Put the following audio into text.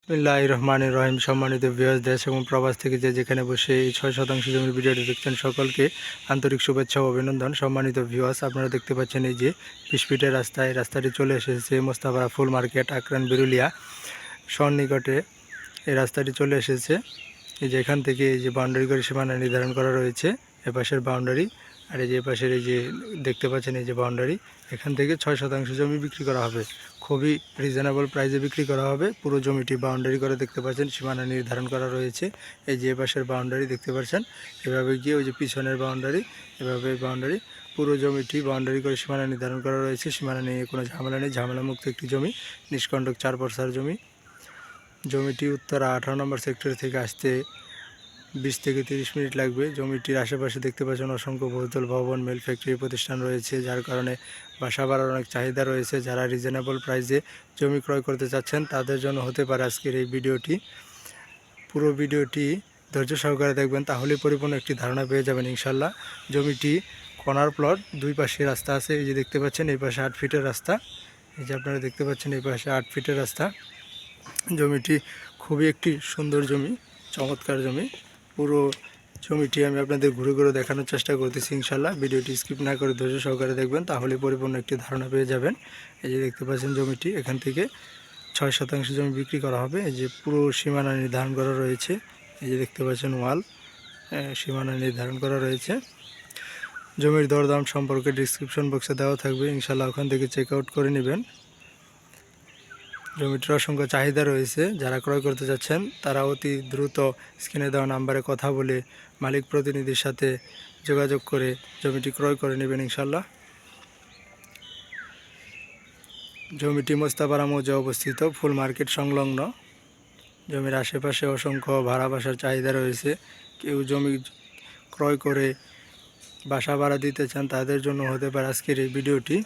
বিসমিল্লাহির রহমানির রহিম। সম্মানিত ভিউয়ার্স, দেশ এবং প্রবাস থেকে যে যেখানে বসে এই 6 শতাংশ জমির ভিডিওটি দেখছেন সকলকে আন্তরিক শুভেচ্ছা ও অভিনন্দন। সম্মানিত ভিউয়ার্স, আপনারা দেখতে পাচ্ছেন এই যে 20 ফিটের রাস্তা, এই রাস্তাটি চলে এসেছে মোস্তাপাড়া ফুল মার্কেট, আকরান বিরুলিয়া সন্নিকটে এই রাস্তাটি চলে এসেছে। এই যে এখান থেকে এই যে বাউন্ডারি করে সীমানা নির্ধারণ করা রয়েছে, এপাশের বাউন্ডারি আর এই যে এপাশের এই যে দেখতে পাচ্ছেন এই যে বাউন্ডারি, এখান থেকে 6 শতাংশ জমি বিক্রি করা হবে। খুবই রিজনেবল প্রাইসে বিক্রি করা হবে। পুরো জমিটি বাউন্ডারি করে দেখতে পাচ্ছেন সীমানা নির্ধারণ করা রয়েছে। এই যে এপাশের বাউন্ডারি দেখতে পাচ্ছেন, এভাবে গিয়ে ওই যে পিছনের বাউন্ডারি, এভাবে বাউন্ডারি, পুরো জমিটি বাউন্ডারি করে সীমানা নির্ধারণ করা রয়েছে। সীমানা নিয়ে কোনো ঝামেলা নেই, ঝামেলামুক্ত একটি জমি, নিষ্কণ্টক 4 পরসার জমি। জমিটি উত্তরা 18 নম্বর সেক্টর থেকে আসতে 20 থেকে 30 মিনিট লাগবে। জমিটির আশেপাশে দেখতে পাচ্ছেন অসংখ্য বহুতল ভবন, মিল, ফ্যাক্টরি প্রতিষ্ঠান রয়েছে, যার কারণে বাসা বাড়ার অনেক চাহিদা রয়েছে। যারা রিজনেবল প্রাইসে জমি ক্রয় করতে চাচ্ছেন তাদের জন্য হতে পারে আজকের এই ভিডিওটি। পুরো ভিডিওটি ধৈর্য সহকারে দেখবেন, তাহলেই পরিপূর্ণ একটি ধারণা পেয়ে যাবেন ইনশাল্লাহ। জমিটি কর্নার প্লট, দুই পাশে রাস্তা আছে। এই যে দেখতে পাচ্ছেন এই পাশে 8 ফিটের রাস্তা, এই যে আপনারা দেখতে পাচ্ছেন এই পাশে 8 ফিটের রাস্তা। জমিটি খুবই একটি সুন্দর জমি, চমৎকার জমি। পুরো জমিটি আমি আপনাদের ঘুরে ঘুরে দেখানোর চেষ্টা করতেছি ইনশাল্লাহ। ভিডিওটি স্কিপ না করে ধৈর্য সহকারে দেখবেন, তাহলে পরিপূর্ণ একটি ধারণা পেয়ে যাবেন। এই যে দেখতে পাচ্ছেন জমিটি, এখান থেকে 6 শতাংশ জমি বিক্রি করা হবে। এই যে পুরো সীমানা নির্ধারণ করা রয়েছে, এই যে দেখতে পাচ্ছেন ওয়াল, সীমানা নির্ধারণ করা রয়েছে। জমির দরদাম সম্পর্কে ডিসক্রিপশন বক্সে দেওয়া থাকবে, ইনশাল্লাহ ওখান থেকে চেক আউট করে নেবেন। জমিটির অসংখ্য চাহিদা রয়েছে। যারা ক্রয় করতে যাচ্ছেন তারা অতি দ্রুত স্ক্রিনে দেওয়া নাম্বারে কথা বলে মালিক প্রতিনিধির সাথে যোগাযোগ করে জমিটি ক্রয় করে নেবেন ইনশাল্লাহ। জমিটি মোস্তাপাড়া মৌজা অবস্থিত, ফুল মার্কেট সংলগ্ন। জমির আশেপাশে অসংখ্য ভাড়া বাসার চাহিদা রয়েছে। কেউ জমি ক্রয় করে বাসা ভাড়া দিতে চান তাদের জন্য হতে পারে আজকের এই ভিডিওটি।